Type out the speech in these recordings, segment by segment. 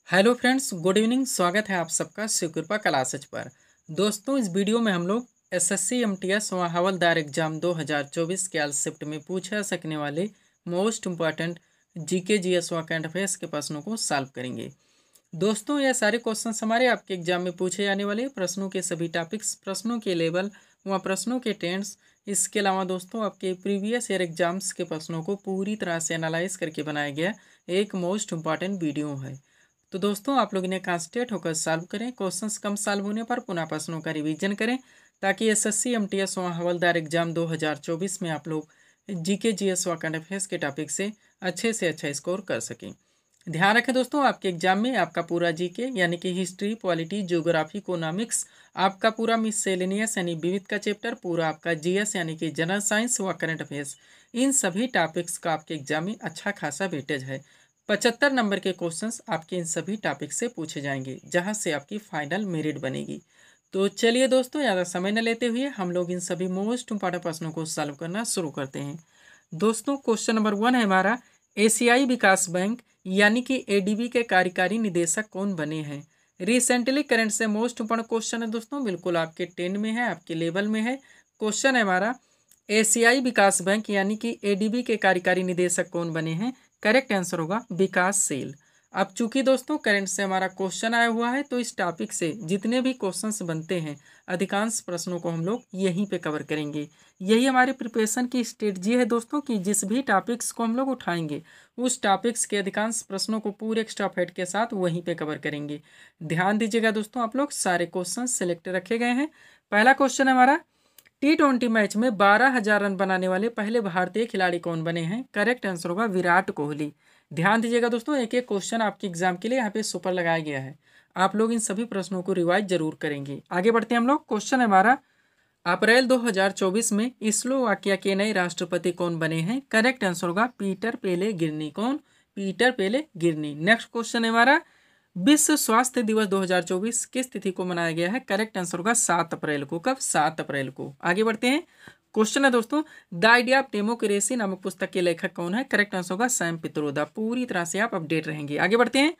Hello friends, good evening. स्वागत है आप सबका शिवकृपा क्लासेज पर। दोस्तों, इस वीडियो में हम लोग एसएससी एमटीएस व हवलदार एग्जाम 2024 के आल शिफ्ट में पूछा जा सकने वाले मोस्ट इम्पॉर्टेंट जीके जीएस व करंट अफेयर्स के प्रश्नों को सॉल्व करेंगे। दोस्तों, यह सारे क्वेश्चंस हमारे आपके एग्जाम में पूछे जाने वाले प्रश्नों के सभी टॉपिक्स, प्रश्नों के लेवल व प्रश्नों के टेंस, इसके अलावा दोस्तों आपके प्रीवियस ईयर एग्जाम्स के प्रश्नों को पूरी तरह से एनालाइज करके बनाया गया एक मोस्ट इम्पॉर्टेंट वीडियो है। तो दोस्तों, आप लोग इन्हें कॉन्सेंट्रेट होकर सॉल्व करें। क्वेश्चंस कम सॉल्व होने पर पुनः प्रश्नों का रिवीजन करें ताकि एसएससी एमटीएस व हवलदार एग्जाम 2024 में आप लोग जीके जीएस व करंट अफेयर्स के टॉपिक से अच्छा स्कोर कर सकें। ध्यान रखें दोस्तों, आपके एग्जाम में आपका पूरा जीके यानी कि हिस्ट्री, पॉलिटी, ज्योग्राफी, इकोनॉमिक्स, आपका पूरा मिससेलेनियस यानी विविध का चैप्टर, पूरा आपका जीएस यानी कि जनरल साइंस व करंट अफेयर्स, इन सभी टॉपिक्स का आपके एग्जाम में अच्छा खासा वेटेज है। 75 नंबर के क्वेश्चंस आपके इन सभी टॉपिक से पूछे जाएंगे, जहां से आपकी फाइनल मेरिट बनेगी। तो चलिए दोस्तों, ज़्यादा समय न लेते हुए हम लोग इन सभी मोस्ट इंपॉर्टेंट प्रश्नों को सॉल्व करना शुरू करते हैं। दोस्तों, क्वेश्चन नंबर 1 है हमारा, एशियाई विकास बैंक यानी कि एडीबी के कार्यकारी निदेशक कौन बने हैं। रिसेंटली करंट से मोस्ट इंपॉर्टेंट क्वेश्चन है दोस्तों, बिल्कुल आपके 10 में है, आपके लेवल में है। क्वेश्चन है हमारा, एशियाई विकास बैंक यानी कि एडीबी के कार्यकारी निदेशक कौन बने हैं। करेक्ट आंसर होगा विकासशील। अब चूंकि दोस्तों करंट से हमारा क्वेश्चन आया हुआ है, तो इस टॉपिक से जितने भी क्वेश्चंस बनते हैं अधिकांश प्रश्नों को हम लोग यहीं पे कवर करेंगे। यही हमारी प्रिपरेशन की स्ट्रेटजी है दोस्तों, कि जिस भी टॉपिक्स को हम लोग उठाएंगे उस टॉपिक्स के अधिकांश प्रश्नों को पूरे एक्स्ट्रा फैट के साथ वहीं पे कवर करेंगे। ध्यान दीजिएगा दोस्तों, आप लोग सारे क्वेश्चन सिलेक्ट रखे गए हैं। पहला क्वेश्चन है हमारा, T20 मैच में 12,000 रन बनाने वाले पहले भारतीय खिलाड़ी कौन बने हैं। करेक्ट आंसर होगा विराट कोहली। ध्यान दीजिएगा दोस्तों, एक एक क्वेश्चन आपके एग्जाम के लिए यहाँ पे सुपर लगाया गया है। आप लोग इन सभी प्रश्नों को रिवाइज जरूर करेंगे। आगे बढ़ते हैं हम लोग। क्वेश्चन है हमारा, अप्रैल 2024 में स्लोवाकिया के नए राष्ट्रपति कौन बने हैं। करेक्ट आंसर होगा पीटर पेलेग्रिनी। कौन? Peter Pellegrini. नेक्स्ट क्वेश्चन है हमारा, विश्व स्वास्थ्य दिवस 2024 किस तिथि को मनाया गया है। करेक्ट आंसर होगा 7 अप्रैल को। कब? 7 अप्रैल को। आगे बढ़ते हैं। क्वेश्चन है दोस्तों, द आइडिया ऑफ डेमोक्रेसी नामक पुस्तक के लेखक कौन है। करेक्ट आंसर होगा सैम पित्रोदा। पूरी तरह से आप अपडेट रहेंगे। आगे बढ़ते हैं।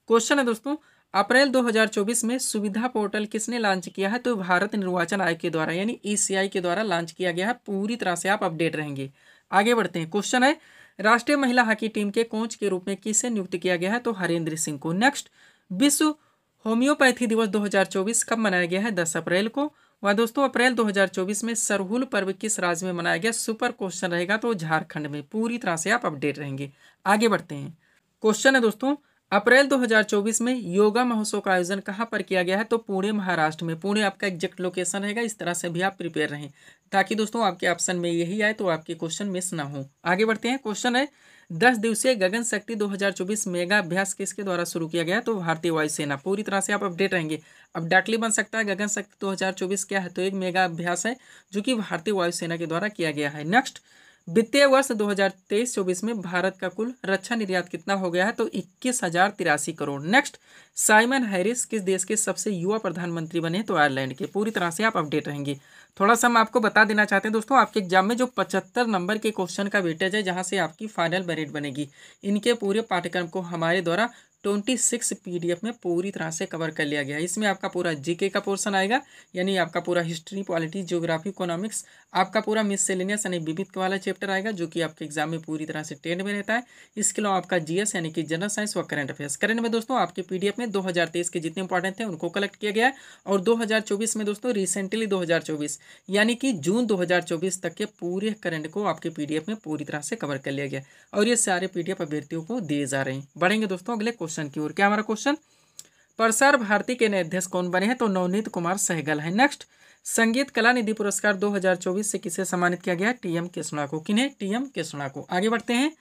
क्वेश्चन है दोस्तों, अप्रैल 2024 में सुविधा पोर्टल किसने लॉन्च किया है। तो भारत निर्वाचन आयोग के द्वारा यानी ईसीआई के द्वारा लॉन्च किया गया है। पूरी तरह से आप अपडेट रहेंगे। आगे बढ़ते हैं। क्वेश्चन है, राष्ट्रीय महिला हॉकी टीम के कोच के रूप में किसे नियुक्त किया गया है। तो हरेंद्र सिंह को। नेक्स्ट, विश्व होम्योपैथी दिवस 2024 कब मनाया गया है। 10 अप्रैल को। वह दोस्तों अप्रैल 2024 में सरहुल पर्व किस राज्य में मनाया गया। सुपर क्वेश्चन रहेगा, तो झारखंड में। पूरी तरह से आप अपडेट रहेंगे। आगे बढ़ते हैं। क्वेश्चन है दोस्तों, अप्रैल 2024 में योगा महोत्सव का आयोजन कहाँ पर किया गया है। तो पुणे, महाराष्ट्र में। पुणे आपका एग्जैक्ट लोकेशन रहेगा। इस तरह से भी आप प्रिपेयर रहें ताकि दोस्तों आपके ऑप्शन में यही आए तो आपके क्वेश्चन मिस ना हो। आगे बढ़ते हैं। क्वेश्चन है, 10 दिवसीय गगन शक्ति 2024 मेगा अभ्यास किसके द्वारा शुरू किया गया। तो भारतीय वायुसेना। पूरी तरह से आप अपडेट रहेंगे। अब डाकली बन सकता है, गगन शक्ति 2024 क्या है। तो एक मेगा अभ्यास है जो कि भारतीय वायुसेना के द्वारा किया गया है। नेक्स्ट, वित्तीय वर्ष 2023-24 में भारत का कुल रक्षा निर्यात कितना हो गया है। तो 21,083 करोड़। नेक्स्ट, साइमन हैरिस किस देश के सबसे युवा प्रधानमंत्री बने। तो आयरलैंड के। पूरी तरह से आप अपडेट रहेंगे। थोड़ा सा हम आपको बता देना चाहते हैं दोस्तों, आपके एग्जाम में जो 75 नंबर के क्वेश्चन का वेटेज है, जहां से आपकी फाइनल मेरिट बनेगी, इनके पूरे पाठ्यक्रम को हमारे द्वारा 26 PDF में पूरी तरह से कवर कर लिया गया है। इसमें आपका पूरा जीके का पोर्शन आएगा, यानी आपका पूरा हिस्ट्री, पॉलिटी, ज्योग्राफी, इकोनॉमिक्स, आपका पूरा मिससेलेनियस यानी विविध वाला चैप्टर आएगा जो कि आपके एग्जाम में पूरी तरह से 10 में रहता है। इसके अलावा आपका जीएस यानी कि जनरल साइंस व करंट अफेयर्स। करंट में दोस्तों आपके PDF में 2023 के जितने इंपॉर्टेंट थे उनको कलेक्ट किया गया है, और 2024 में दोस्तों रिसेंटली 2024 यानी कि जून 2024 तक के पूरे करंट को आपके PDF में पूरी तरह से कवर कर लिया गया, और ये सारे PDF अभ्यर्थियों को दिए जा रहे हैं। बढ़ेंगे दोस्तों अगले क्वेश्चन की ओर। क्या हमारा क्वेश्चन, प्रसार भारती के नए अध्यक्ष कौन बने हैं। तो नवनीत कुमार सहगल है। नेक्स्ट, संगीत कला निधि पुरस्कार 2024 से किसे सम्मानित किया गया। TM कृष्णा को। किन्हें? TM कृष्णा को। आगे बढ़ते हैं।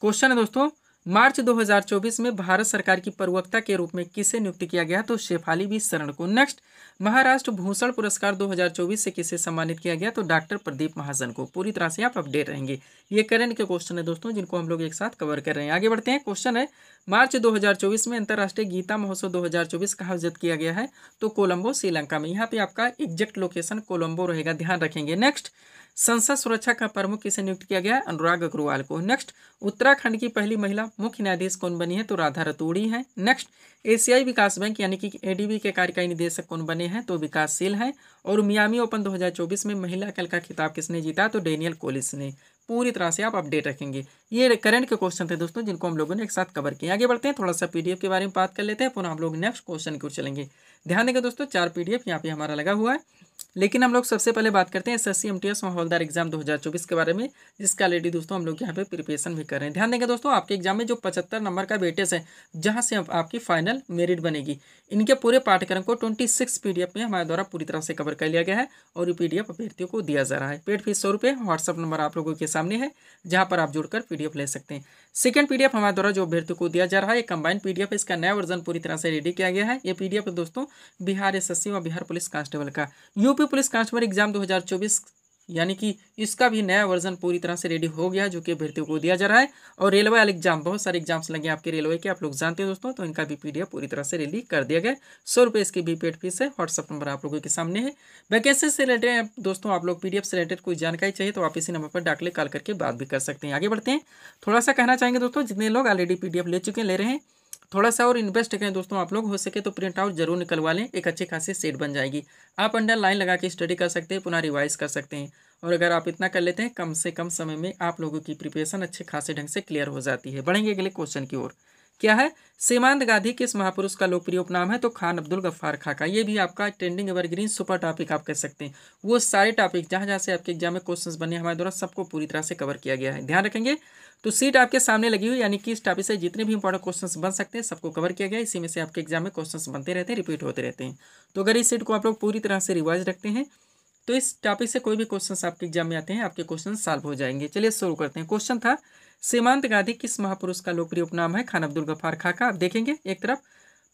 क्वेश्चन है दोस्तों, मार्च 2024 में भारत सरकार की प्रवक्ता के रूप में किसे नियुक्त किया गया। तो शेफाली बी शरण को। नेक्स्ट, महाराष्ट्र भूषण पुरस्कार 2024 से किसे सम्मानित किया गया। तो डॉक्टर प्रदीप महाजन को। पूरी तरह से आप अपडेट रहेंगे। ये करंट के क्वेश्चन है दोस्तों, जिनको हम लोग एक साथ कवर कर रहे हैं। आगे बढ़ते हैं। क्वेश्चन है, मार्च 2024 में अंतर्राष्ट्रीय गीता महोत्सव 2024 का आयोजित किया गया है, तो कोलंबो श्रीलंका में। यहाँ पे आपका एग्जैक्ट लोकेशन कोलंबो रहेगा, ध्यान रखेंगे। नेक्स्ट, संसद सुरक्षा का प्रमुख किसे नियुक्त किया गया? अनुराग अग्रवाल को। नेक्स्ट, उत्तराखंड की पहली महिला मुख्य न्यायाधीश कौन बनी है? तो राधा रतूड़ी है। नेक्स्ट, एशियाई विकास बैंक यानी कि एडीबी के कार्यकारी निदेशक कौन बने हैं? तो विकासशील हैं। और मियामी ओपन 2024 में महिला कल का खिताब किसने जीता? तो डेनियल कोलिस ने। पूरी तरह से आप अपडेट रखेंगे। ये करंट के क्वेश्चन थे दोस्तों, जिनको हम लोगों ने एक साथ कवर किया। आगे बढ़ते हैं, थोड़ा सा पीडीएफ के बारे में बात कर लेते हैं, पुनः हम लोग नेक्स्ट क्वेश्चन की ओर चलेंगे। ध्यान देंगे दोस्तों, 4 पीडीएफ यहाँ पे हमारा लगा हुआ है, लेकिन हम लोग सबसे पहले बात करते हैं एसएससी एमटीएस हवलदार एग्जाम 2024 के बारे में, जिसका ऑलरेडी दोस्तों हम लोग यहाँ पे प्रिपरेशन भी कर रहे हैं। ध्यान देंगे दोस्तों, आपके एग्जाम में जो 75 नंबर का वेटेज है, जहाँ से आपकी फाइनल मेरिट बनेगी, इनके पूरे पाठ्यक्रम को 26 पीडीएफ में हमारे द्वारा पूरी तरह से कवर कर लिया गया है और ये पीडीएफ अभ्यर्थियों को दिया जा रहा है। पेड फीस 100 रुपये। व्हाट्सअप नंबर आप लोगों के सामने है, जहाँ पर आप जुड़कर पीडीएफ ले सकते हैं। सेकंड पीडीएफ हमारे द्वारा जो अभ्यर्थियों को दिया जा रहा है, कंबाइंड पीडीएफ, इसका नया वर्जन पूरी तरह से रेडी किया गया है। ये पीडीएफ दोस्तों बिहार एसएससी व बिहार पुलिस कांस्टेबल का, यूपी पुलिस कांस्टेबल एग्जाम 2024 यानी कि इसका भी नया वर्जन पूरी तरह से रेडी हो गया, जो कि अभ्यर्थियों को दिया जा रहा है। और रेलवे वाले एग्जाम, बहुत सारे एग्जाम्स लगे आपके रेलवे के, आप लोग जानते हैं दोस्तों, तो इनका भी पीडीएफ पूरी तरह से रेडी कर दिया गया। 100 रुपये इसकी भी पेड फीस है। व्हाट्सअप नंबर आप लोगों के सामने है। वैकेंसी से रिलेटेड दोस्तों आप लोग पीडीएफ से रिलेटेड कोई जानकारी चाहिए तो आप इसी नंबर पर डायरेक्टली कॉल करके बात भी कर सकते हैं। आगे बढ़ते हैं, थोड़ा सा कहना चाहेंगे दोस्तों, जितने लोग ऑलरेडी पीडीएफ ले चुके हैं, ले रहे हैं, थोड़ा सा और इन्वेस्ट करें दोस्तों। आप लोग हो सके तो प्रिंट आउट जरूर निकलवा लें, एक अच्छी खासी सेट बन जाएगी। आप अंडर लाइन लगा के स्टडी कर सकते हैं, पुनः रिवाइज कर सकते हैं। और अगर आप इतना कर लेते हैं, कम से कम समय में आप लोगों की प्रिपरेशन अच्छे खासे ढंग से क्लियर हो जाती है। बढ़ेंगे अगले क्वेश्चन की ओर। क्या है? सीमांत गांधी किस महापुरुष का लोकप्रिय उपनाम है? तो खान अब्दुल गफ्फार खां का। ये भी आपका ट्रेंडिंग एवरग्रीन सुपर टॉपिक आप कह सकते हैं। वो सारे टॉपिक जहाँ जहाँ से आपके एग्जाम में क्वेश्चंस बने हमारे द्वारा सबको पूरी तरह से कवर किया गया है, ध्यान रखेंगे। तो सीट आपके सामने लगी हुई, यानी कि इस टॉपिक से जितने भी इंपॉर्टेंट क्वेश्चंस बन सकते हैं सबको कवर किया गया। इसी में से आपके एग्जाम में क्वेश्चंस बनते रहते हैं, रिपीट होते रहते हैं। तो अगर इस सीट को आप लोग पूरी तरह से रिवाइज रखते हैं तो इस टॉपिक से कोई भी क्वेश्चंस आपके एग्जाम में आते हैं, आपके क्वेश्चन सॉल्व हो जाएंगे। चलिए शुरू करते हैं। क्वेश्चन था, सीमांत गांधी किस महापुरुष का लोकप्रिय उपनाम है? खान अब्दुल गफ्फार खां का। आप देखेंगे, एक तरफ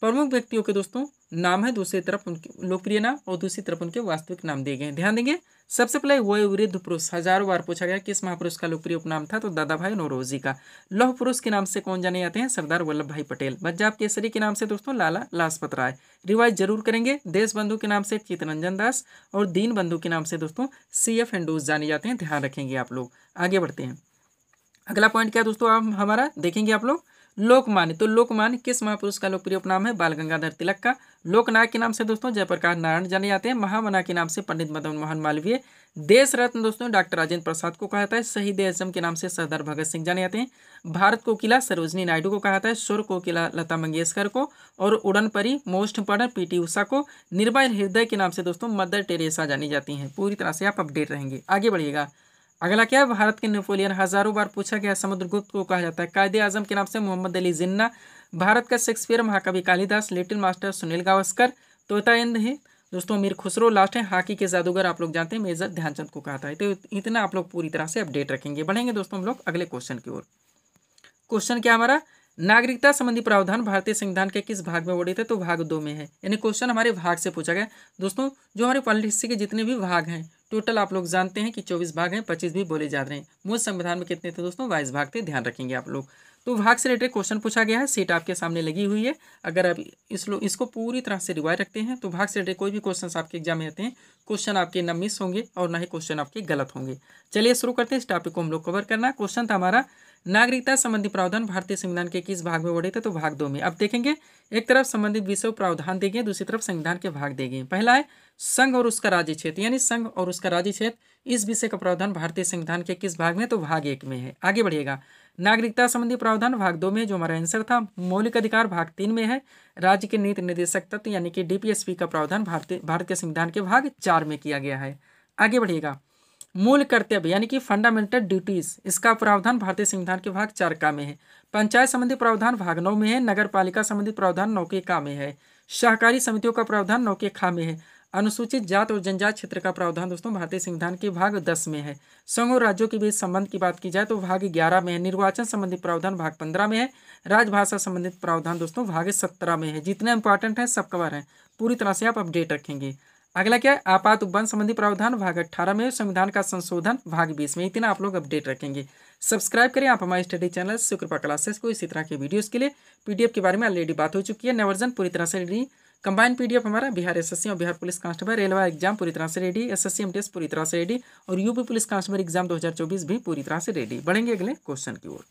प्रमुख व्यक्तियों के दोस्तों नाम है, दूसरी तरफ उनके लोकप्रिय नाम और दूसरी तरफ उनके वास्तविक नाम दिए गए। ध्यान देंगे, सबसे पहले वयोवृद्ध पुरुष, हजारों बार पूछा गया किस महापुरुष का लोकप्रिय उपनाम था? तो दादा भाई नौरोजी का। लौह पुरुष के नाम से कौन जाने जाते हैं? सरदार वल्लभ भाई पटेल। पंजाब केसरी के नाम से दोस्तों लाला लाजपत राय। रिवाइज जरूर करेंगे। देश बंधु के नाम से चित्तरंजन दास और दीन बंधु के नाम से दोस्तों CF हिंदूज जाने जाते हैं, ध्यान रखेंगे आप लोग। आगे बढ़ते हैं, अगला पॉइंट क्या दोस्तों आप हमारा देखेंगे आप लोग, लोकमान्य। तो लोकमान्य किस महापुरुष का लोकप्रिय उपनाम है? बाल गंगाधर तिलक का। लोकनायक के नाम से दोस्तों जयप्रकाश नारायण जाने जाते हैं। महामना के नाम से पंडित मदन मोहन मालवीय। देश रत्न दोस्तों डॉक्टर राजेंद्र प्रसाद को कहा जाता है। शहीद आजम के नाम से सरदार भगत सिंह जाने जाते हैं। भारत कोकिला सरोजनी नायडू को कहा जाता है। सुर कोकिला लता मंगेशकर को। और उड़न परी मोस्ट इंपॉर्टेंट PT उषा को। निर्भय हृदय के नाम से दोस्तों मदर टेरेसा जानी जाती हैं। पूरी तरह से आप अपडेट रहेंगे। आगे बढ़िएगा, अगला क्या है? भारत के नेपोलियन, हजारों बार पूछा गया। समुद्रगुप्त को कहा जाता है। कायदे आजम के नाम से मोहम्मद अली जिन्ना। भारत का शेक्सपियर, महाकवि कालिदास। Little master Sunil Gavaskar. तोताइंद है दोस्तों मीर खुसरो। लास्ट है हॉकी के जादूगर, आप लोग जानते हैं मेजर ध्यानचंद को कहा था। तो इतना आप लोग पूरी तरह से अपडेट रखेंगे। बढ़ेंगे दोस्तों हम लोग अगले क्वेश्चन की ओर। क्वेश्चन क्या हमारा? नागरिकता संबंधी प्रावधान भारतीय संविधान के किस भाग में वर्णित है? तो भाग 2 में है। यानी क्वेश्चन हमारे भाग से पूछा गया दोस्तों। जो हमारे पॉलिटिक्स के जितने भी भाग हैं, टोटल आप लोग जानते हैं कि 24 भाग हैं, 25 भी बोले जा रहे हैं। मूल संविधान में कितने थे दोस्तों? 22 भाग थे, ध्यान रखेंगे आप लोग। तो भाग से रिलेटेड क्वेश्चन पूछा गया है, सीट आपके सामने लगी हुई है। अगर आप इसको पूरी तरह से रिवाइज रखते हैं तो भाग से रिलेटेड कोई भी क्वेश्चन आपके एग्जाम में आते हैं, क्वेश्चन आपके न मिस होंगे और ना ही क्वेश्चन आपके गलत होंगे। चलिए शुरू करते हैं, इस टॉपिक को हम लोग कवर करना। क्वेश्चन था हमारा, नागरिकता संबंधी प्रावधान भारतीय संविधान के किस भाग में वर्णित है? तो भाग 2 में। अब देखेंगे, एक तरफ संबंधित विषय प्रावधान दिए गए, दूसरी तरफ संविधान के भाग दिए गए। पहला है संघ और उसका राज्य क्षेत्र, यानी संघ और उसका राज्य क्षेत्र, इस विषय का प्रावधान भारतीय संविधान के किस भाग में? तो भाग 1 में है। आगे बढ़िएगा, नागरिकता संबंधी प्रावधान भाग 2 में, जो हमारा आंसर था। मौलिक अधिकार भाग 3 में है। राज्य के नीति निर्देशक तत्व यानी कि DPSP का प्रावधान भारत के संविधान के भाग 4 में किया गया है। आगे बढ़िएगा, मूल कर्तव्य यानी कि फंडामेंटल ड्यूटीज, इसका प्रावधान भारतीय संविधान के भाग 4 का में है। पंचायत संबंधी प्रावधान भाग 9 में है। नगर पालिका संबंधी प्रावधान 9 के का में है। सहकारी समितियों का प्रावधान 9 के खा में है। अनुसूचित जात और जनजात क्षेत्र का प्रावधान दोस्तों भारतीय संविधान के भाग 10 में है। संघ और राज्यों के बीच संबंध की बात की जाए तो भाग 11 में है। निर्वाचन संबंधी प्रावधान भाग 15 में है। राजभाषा संबंधित प्रावधान दोस्तों भाग 17 में है। जितने इंपॉर्टेंट है सब कवर है, पूरी तरह से आप अपडेट रखेंगे। अगला क्या है? आपात उपबंध संबंधी प्रावधान भाग 18 में। संविधान का संशोधन भाग 20 में। इतना आप लोग अपडेट रखेंगे। सब्सक्राइब करें आप हमारे स्टडी चैनल सुकृपा क्लासेस को। इसी तरह के वीडियोज़ के लिए पीडीएफ के बारे में ऑलरेडी बात हो चुकी है। नया वर्जन पूरी तरह से रेडी, कंबाइंड पीडीएफ हमारा बिहार एसएससी और Bihar police constable railway exam पूरी तरह से रेडी, एसएससी एमटीएस पूरी तरह से रेडी और यूपी पुलिस कांस्टेबल एग्जाम 2024 भी पूरी तरह से रेडी। बढ़ेंगे अगले क्वेश्चन की ओर।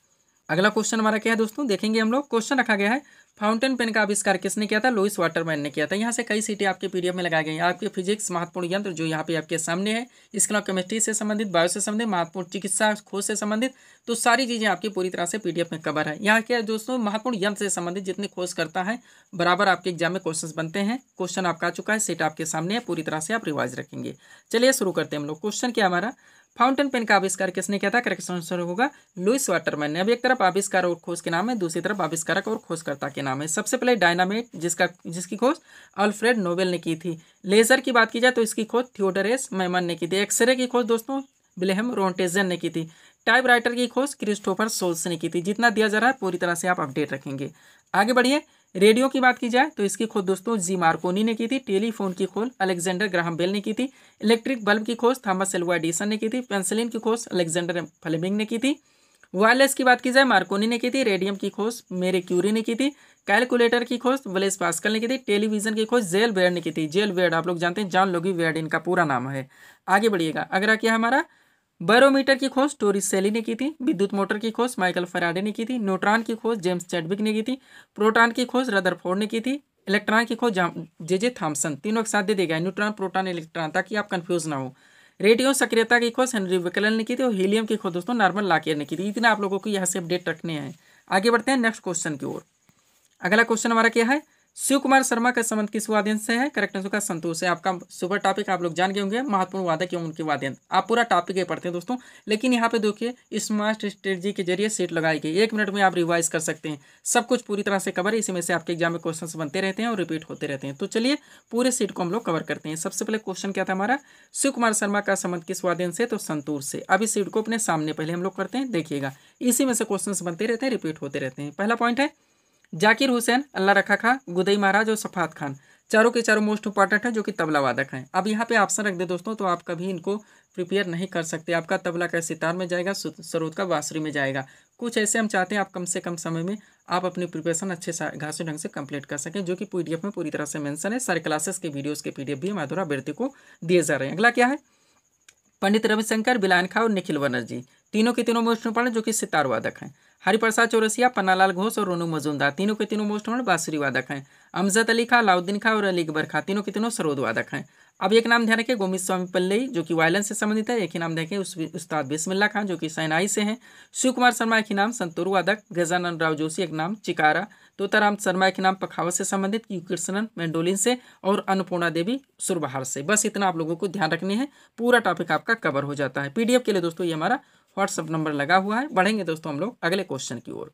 अगला क्वेश्चन हमारा क्या है दोस्तों, देखेंगे हम लोग। क्वेश्चन रखा गया है फाउंटेन पेन का आविष्कार किसने किया था? लुईस वाटरमैन ने किया था। यहाँ से कई सीटें आपके पीडीएफ में लगाई गई हैं। आपके फिजिक्स महत्वपूर्ण यंत्र जो यहाँ पे आपके सामने है, इसके अलावा केमिस्ट्री से संबंधित, बायो से संबंधित, महत्वपूर्ण चिकित्सा खोज से संबंधित, तो सारी चीज़ें आपकी पूरी तरह से पीडीएफ में कवर है। यहाँ क्या है दोस्तों, महत्वपूर्ण यंत्र से संबंधित जितनी खोज करता है बराबर आपके एग्जाम में क्वेश्चन बनते हैं। क्वेश्चन आपका आ चुका है, सेट आपके सामने है, पूरी तरह से आप रिवाइज रखेंगे। चलिए शुरू करते हैं हम लोग। क्वेश्चन क्या हमारा, फाउंटेन पेन का आविष्कार किसने किया था? करेक्ट आंसर होगा लुईस वाटरमैन ने। अब एक तरफ आविष्कार और खोज के नाम है, दूसरी तरफ आविष्कारक और खोजकर्ता के नाम है। सबसे पहले डायनामाइट जिसकी खोज अल्फ्रेड नोबेल ने की थी। लेजर की बात की जाए तो इसकी खोज थियोडोर एस मैमन ने की थी। एक्सरे की खोज दोस्तों विलेहम रोंटेजन ने की थी। टाइप राइटर की खोज क्रिस्टोफर सोल्स ने की थी। जितना दिया जा रहा है पूरी तरह से आप अपडेट रखेंगे। आगे बढ़िए। रेडियो की बात की जाए तो इसकी खोज दोस्तों जी मार्कोनी ने की थी। टेलीफोन की खोज अलेक्जेंडर ग्राहम बेल ने की थी। इलेक्ट्रिक बल्ब की खोज थॉमस एल्वा एडिसन ने की थी। पेंसिलिन की खोज अलेक्जेंडर फ्लेमिंग ने की थी। वायरलेस की बात की जाए मार्कोनी ने की थी। रेडियम की खोज मेरी क्यूरी ने की थी। कैलकुलेटर की खोज ब्लेस पास्कल ने की थी। टेलीविजन की खोज जेल वेयर ने की थी। जेल वेयर आप लोग जानते हैं, जॉन लोगी वेयर इनका पूरा नाम है। आगे बढ़िएगा। अगला क्या हमारा, बैरोमीटर की खोज टोरिसेली ने की थी। विद्युत मोटर की खोज माइकल फैराडे ने की थी। न्यूट्रॉन की खोज जेम्स चैडविक ने की थी। प्रोटॉन की खोज रदरफोर्ड ने की थी। इलेक्ट्रॉन की खोज जे थॉमसन। तीनों एक साथ दे देगा, न्यूट्रॉन प्रोटॉन इलेक्ट्रॉन, ताकि आप कंफ्यूज ना हो। रेडियो सक्रियता की खोज हेनरी विकलन ने की थी और हीलियम की खोज दोस्तों नॉर्मन लाकियर ने की थी। इतना आप लोगों को यहाँ से अपडेट रखने हैं। आगे बढ़ते हैं नेक्स्ट क्वेश्चन की ओर। अगला क्वेश्चन हमारा क्या है, शिव कुमार शर्मा का संबंध किस वाद्यंत्र से है? करेक्ट आंसर का संतूर से। आपका सुपर टॉपिक आप लोग जान गए होंगे, महत्वपूर्ण वादक एवं उनके वाद्यंत्र। आप पूरा टॉपिक ही पढ़ते हैं दोस्तों, लेकिन यहाँ पे देखिए स्मार्ट स्ट्रेटजी के जरिए सीट लगाई गई। 1 मिनट में आप रिवाइज कर सकते हैं। सब कुछ पूरी तरह से कवर है। इसी में से आपके एग्जाम में क्वेश्चन बनते रहते हैं और रिपीट होते रहते हैं। तो चलिए पूरे सीट को हम लोग कवर करते हैं। सबसे पहले क्वेश्चन क्या था हमारा, शिव कुमार शर्मा का संबंध किस वाद्यंत्र से? तो संतूर से। अब इस सीट को अपने सामने पहले हम लोग करते हैं, देखिएगा इसी में से क्वेश्चन बनते रहते हैं, रिपीट होते रहते हैं। पहला पॉइंट है जाकिर हुसैन, अल्लाह रखा खां, गुदई महाराज और सफात खान, चारों के चारों मोस्ट इंपॉर्टेंट है जो कि तबला वादक हैं। अब यहाँ पे ऑप्शन रख दे दोस्तों, तो आप कभी इनको प्रिपेयर नहीं कर सकते। आपका तबला का सितार में जाएगा, सरोद का बांसुरी में जाएगा। कुछ ऐसे हम चाहते हैं आप कम से कम समय में आप अपनी प्रिपरेशन अच्छे घासे ढंग से कंप्लीट कर सकें, जो कि पीडीएफ में पूरी तरह से मेंशन है। सारे क्लासेस के वीडियोज़ के पीडीएफ भी हमारे द्वारा अभ्यर्थी को दिए जा रहे हैं। अगला क्या है, पंडित रविशंकर, बिलायन खां और निखिल बनर्जी, तीनों के तीनों मोस्ट इंपॉर्टेंट जो कि सितार वादक हैं। हरिप्रसाद चौरसिया, पन्नालाल घोष और रोनू मजूमदार, तीनों के तीनों मोस्ट इंपॉर्टेंट बांसुरी वादक हैं। अमजद अली खां, अलाउद्दीन खां और अली अकबर खां, तीनों के तीनों सरोद वादक हैं। अब एक नाम ध्यान रखिए, गोविंद स्वामी पल्लई जो कि वायलिन से संबंधित है। एक ही नाम देखें उस्ताद बिस्मिल्लाह खां जो कि शहनाई से हैं। शिव कुमार शर्मा एक ही नाम संतूर वादक। गजानन राव जोशी एक नाम चिकारा। तोताराम शर्मा के नाम पखावत से संबंधित, यू कृष्णन मैंडोलिन से और अन्नपूर्णा देवी सुरबहार से। बस इतना आप लोगों को ध्यान रखनी है, पूरा टॉपिक आपका कवर हो जाता है। पीडीएफ के लिए दोस्तों ये हमारा व्हाट्सअप नंबर लगा हुआ है। बढ़ेंगे दोस्तों हम लोग अगले क्वेश्चन की ओर।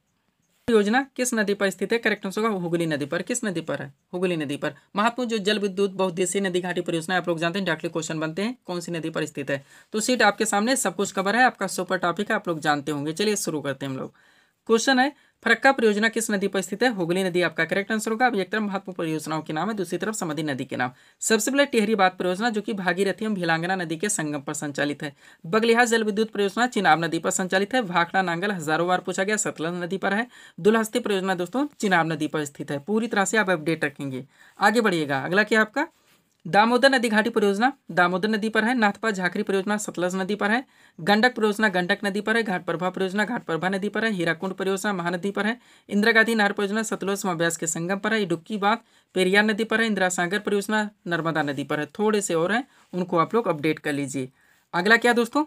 योजना किस नदी पर स्थित है? करेक्ट आंसर होगा हुगली नदी पर। किस नदी पर है? हुगली नदी पर। महत्वपूर्ण जो जल विद्युत बहुउद्देशीय नदी घाटी परियोजना आप लोग जानते हैं, डायरेक्टली क्वेश्चन बनते हैं कौन सी नदी पर स्थित है। तो सीट आपके सामने, सब कुछ कवर है, आपका सुपर टॉपिक है, आप लोग जानते होंगे। चलिए शुरू करते हैं हम लोग। क्वेश्चन है फरक्का परियोजना किस नदी पर स्थित है? हुगली नदी आपका करेक्ट आंसर होगा। अब एक तरफ महत्वपूर्ण परियोजनाओं के नाम है, दूसरी तरफ समधि नदी के नाम। सबसे पहले टिहरी बांध परियोजना जो कि भागीरथी एवं भिलांगना नदी के संगम पर संचालित है। बगलिहा जल विद्युत परियोजना चिनाब नदी पर संचालित है। भाखड़ा नांगल हजारों बार पूछा गया, सतलज नदी पर है। दुलहस्ती परियोजना दोस्तों चिनाब नदी पर स्थित है। पूरी तरह से आप अपडेट रखेंगे। आगे बढ़िएगा। अगला क्या आपका, दामोदर नदी घाटी परियोजना दामोदर नदी पर है। नाथपा झाकरी परियोजना सतलज नदी पर है। गंडक परियोजना गंडक नदी पर है। घाटप्रभा परियोजना घाटप्रभा नदी पर है। हीराकुंड परियोजना महानदी पर है। इंदिरा गांधी नहर परियोजना सतलुज समाव्यास के संगम पर है। इडुक्की बांध पेरियार नदी पर है। इंदिरा सागर परियोजना नर्मदा नदी पर है। थोड़े से और हैं, उनको आप लोग अपडेट कर लीजिए। अगला क्या दोस्तों,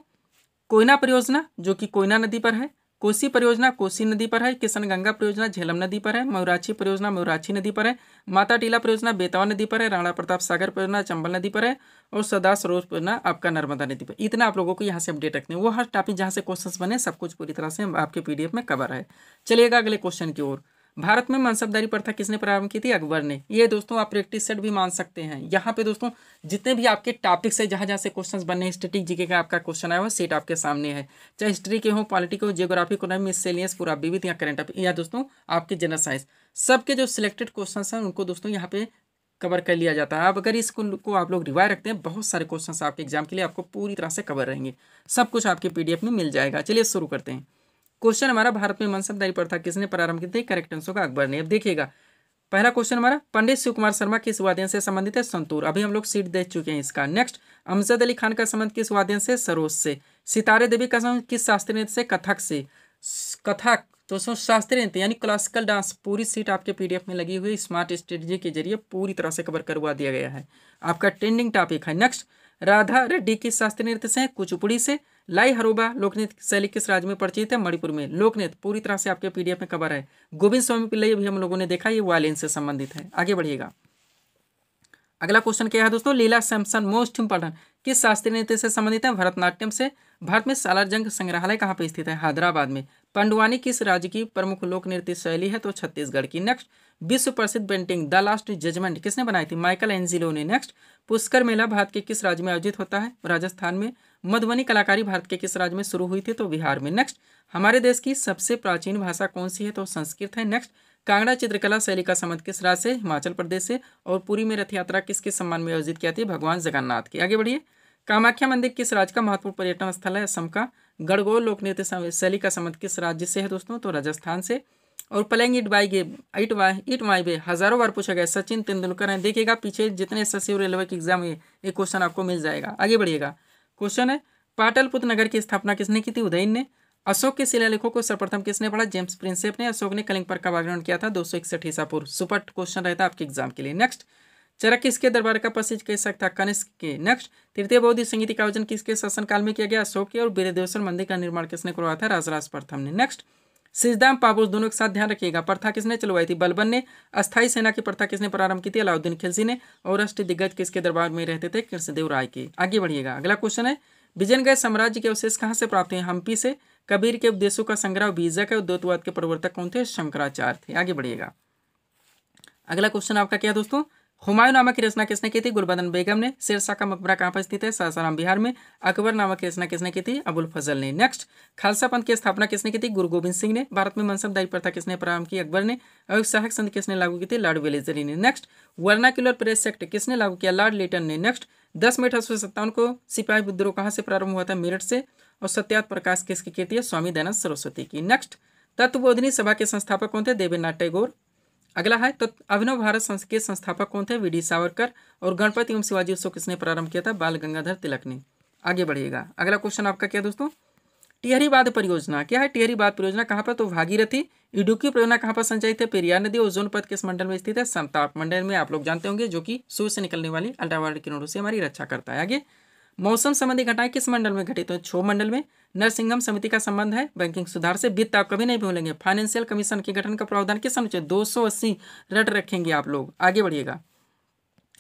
कोयना परियोजना जो कि कोयना नदी पर है। कोसी परियोजना कोसी नदी पर है। किशन गंगा परियोजना झेलम नदी पर है। मयूराक्षी परियोजना मयूराक्षी नदी पर है। माता टीला परियोजना बेतवा नदी पर है। राणा प्रताप सागर परियोजना चंबल नदी पर है। और सदा सरोज परियोजना आपका नर्मदा नदी पर। इतना आप लोगों को यहाँ से अपडेट रखने हैं। वो हर टॉपिक जहाँ से क्वेश्चन बने सब कुछ पूरी तरह से आपके पीडीएफ में कवर है। चलिएगा अगले क्वेश्चन की ओर। भारत में मनसबदारी प्रथा किसने प्रारंभ की थी? अकबर ने। ये दोस्तों आप प्रैक्टिस सेट भी मान सकते हैं। यहाँ पे दोस्तों जितने भी आपके टॉपिक से जहाँ जहाँ से क्वेश्चंस बने, स्टैटिक जीके का आपका क्वेश्चन आया हुआ सेट आपके सामने है, चाहे हिस्ट्री के हो, पॉलिटी के हो, जियोग्राफी को, मिससेलियस, पूरा विविध या करंट अफेयर या दोस्तों आपके जनरल साइंस, सबके जो सिलेक्टेड क्वेश्चन हैं उनको दोस्तों यहाँ पे कवर कर लिया जाता है। अब अगर इसको आप लोग रिवाइज रखते हैं, बहुत सारे क्वेश्चंस आपके एग्जाम के लिए आपको पूरी तरह से कवर रहेंगे। सब कुछ आपके पीडीएफ में मिल जाएगा। चलिए शुरू करते हैं। क्वेश्चन हमारा, भारत में मनसबदारी प्रथा किसने प्रारंभ की थी? करेक्ट आंसर होगा अकबर ने। अब देखिएगा पहला क्वेश्चन हमारा, पंडित शिव कुमार शर्मा किस वाद्य से संबंधित है? संतूर। अभी हम लोग सीट दे चुके हैं इसका। नेक्स्ट, अमजद अली खान का संबंध किस वाद्य से? सरोज से। सितारे देवी का संबंध किस शास्त्रीय नृत्य से? कथक से। कथक दोस्तों शास्त्रीय नृत्य यानी क्लासिकल डांस। पूरी सीट आपके पीडीएफ में लगी हुई स्मार्ट स्ट्रेटजी के जरिए पूरी तरह से कवर करवा दिया गया है, आपका ट्रेंडिंग टॉपिक है। नेक्स्ट, राधा रेड्डी किस शास्त्रीय नृत्य से? कुचिपुड़ी से। लाई हरोबा लोक नृत्य शैली किस राज्य में परिचित है? मणिपुर में। लोक नृत्य पूरी तरह से आपके पीडीएफ में कवर है। गोविंद स्वामी पिल्लई भी हम लोगों ने देखा, ये वायलिन से संबंधित है। आगे बढ़िएगा, अगला क्वेश्चन क्या है दोस्तों? लीला सैमसन मोस्ट इंपॉर्टेंट किस शास्त्रीय नृत्य से संबंधित है? भरतनाट्यम से। भारत में सालारजंग संग्रहालय कहाँ पे स्थित है? हैदराबाद में। पंडवानी किस राज्य की प्रमुख लोक नृत्य शैली है? तो छत्तीसगढ़ की। नेक्स्ट, विश्व प्रसिद्ध पेंटिंग द लास्ट जजमेंट किसने बनाई थी? माइकल एंजिलो ने। नेक्स्ट, पुष्कर मेला भारत के किस राज्य में आयोजित होता है? राजस्थान में। मधुबनी कलाकारी भारत के किस राज्य में शुरू हुई थी? तो बिहार में। नेक्स्ट, हमारे देश की सबसे प्राचीन भाषा कौन सी है? तो संस्कृत है। नेक्स्ट, कांगड़ा चित्रकला शैली का संबंध किस राज्य से? हिमाचल प्रदेश से। और पुरी में रथ यात्रा किसके सम्मान में आयोजित की जाती है? भगवान जगन्नाथ की। आगे बढ़िए, कामाख्या मंदिर किस राज्य का महत्वपूर्ण पर्यटन स्थल है? असम का। गणगौर लोक नृत्य शैली का संबंध किस राज्य से है दोस्तों? तो राजस्थान से। और प्लेइंग इट माई वे हजारों बार पूछा गया, सचिन तेंदुलकर हैं। देखिएगा पीछे जितने एसएससी और रेलवे के एग्जाम हुए ये क्वेश्चन आपको मिल जाएगा। आगे बढ़िएगा, क्वेश्चन है पाटलिपुत्र नगर की स्थापना किसने की थी? उदयन ने। अशोक के शिलालेखों को सर्वप्रथम किसने पढ़ा? जेम्स प्रिंसेप ने। अशोक ने कलिंग पर कब आक्रमण किया था? 261 ईसा पूर्व। सुपर क्वेश्चन रहता है आपके एग्जाम के लिए। नेक्स्ट, चरक किसके दरबार का प्रसिद्ध शासक था? कनिष्क के। नेक्स्ट, तृतीय बौद्ध संगीत का आयोजन किसके शासनकाल में किया गया? अशोक के। और वीरदेवेश्वर मंदिर का निर्माण किसने करवाया था? राजराज प्रथम ने। नेक्स्ट, सिजदाम पाबूस दोनों के साथ ध्यान रखिएगा, प्रथा किसने चलवाई थी? बलबन ने। अस्थायी सेना की प्रथा किसने प्रारंभ की थी? अलाउद्दीन खिलजी ने। और राष्ट्रीय दिग्गज किसके दरबार में रहते थे? कृष्णदेव राय के। आगे बढ़िएगा, अगला क्वेश्चन है विजयनगढ़ साम्राज्य के अवशेष कहाँ से प्राप्त हुए? हम्पी से। कबीर के उपदेशों का संग्रह बीजक है। द्वैतवाद के प्रवर्तक कौन थे? शंकराचार्य थे। आगे बढ़िएगा, अगला क्वेश्चन आपका क्या है दोस्तों? हुमायूं नामा की रचना किसने की थी? गुलबदन बेगम ने। शेरशाह का मकबरा कहाँ पर स्थित है? सासाराम बिहार में। अकबर नामा की रचना किसने की थी? अबुल फजल ने। नेक्स्ट, खालसा पंथ की स्थापना किसने की थी? गुरु गोविंद सिंह ने। भारत में मनसबदारी प्रथा किसने प्रारंभ की? अकबर ने। और सहायक संधि किसने लागू की थी? लॉर्ड वेलेस्ली ने। नेक्स्ट, वर्नाक्युलर प्रेस एक्ट किसने लागू किया? लॉर्ड लिटन ने। नेक्स्ट, 10 मई 1857 को सिपाही विद्रोह कहाँ से प्रारंभ हुआ था? मेरठ से। और सत्यार्थ प्रकाश किसकी कृति है? स्वामी दयानंद सरस्वती की। नेक्स्ट, तत्वबोधिनी सभा के संस्थापक कौन थे? देवेंद्रनाथ टैगोर। अगला है तो अभिनव भारत संघ के संस्थापक कौन थे? वी.डी. सावरकर। और गणपति एवं शिवाजी उत्सव किसने प्रारंभ किया था? बाल गंगाधर तिलक ने। आगे बढ़िएगा, अगला क्वेश्चन आपका क्या दोस्तों? टिहरी बांध परियोजना क्या है? टिहरी बांध परियोजना कहाँ पर? तो भागीरथी। इडुक्की परियोजना कहाँ पर संचालित है? पेरियार नदी। ओजोन परत किस मंडल में स्थित है? समताप मंडल में। आप लोग जानते होंगे, जो कि सूर्य से निकलने वाली अल्ट्रावायलेट किरणों से हमारी रक्षा करता है। आगे, मौसम संबंधी घटनाएं किस मंडल में घटित है? क्षोभ मंडल में। नरसिंघम समिति का संबंध है बैंकिंग सुधार से। वित्त आप कभी नहीं भूलेंगे। फाइनेंशियल कमीशन के गठन का प्रावधान किस अनुच्छेद? 280 रट रखेंगे आप लोग। आगे बढ़िएगा,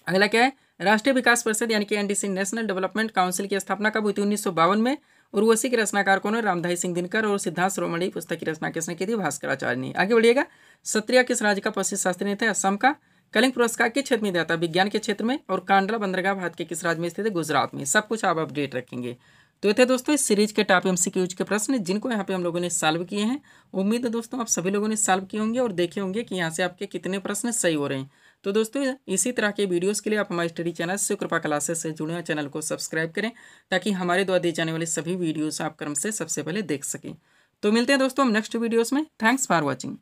अगला क्या है? राष्ट्रीय विकास परिषद यानी कि एनडीसी नेशनल डेवलपमेंट काउंसिल की स्थापना कब हुई थी? 1952 में। उर्वशी के रचनाकार कौन है? रामधारी सिंह दिनकर। और सिद्धांत शिरोमणि पुस्तक की रचना किसने की थी? भास्कराचार्य ने। आगे बढ़िएगा, क्षत्रिय किस राज्य का प्रसिद्ध शास्त्री थे? असम का। कलिंग पुरस्कार के क्षेत्र में दिया था? विज्ञान के क्षेत्र में। और कांडला बंदरगाह भारत के किस राज्य में स्थित है? गुजरात में। सब कुछ आप अपडेट रखेंगे। तो ये थे दोस्तों इस सीरीज के टॉप एमसीक्यूज के प्रश्न, जिनको यहाँ पे हम लोगों ने सॉल्व किए हैं। उम्मीद है दोस्तों आप सभी लोगों ने सॉल्व किए होंगे और देखे होंगे कि यहाँ से आपके कितने प्रश्न सही हो रहे हैं। तो दोस्तों इसी तरह के वीडियोस के लिए आप हमारे स्टडी चैनल शिव कृपा क्लासेस से जुड़े हुए चैनल को सब्सक्राइब करें, ताकि हमारे द्वारा दिए जाने वाले सभी वीडियोस आप क्रम से सबसे पहले देख सकें। तो मिलते हैं दोस्तों हम नेक्स्ट वीडियोस में। Thanks for watching.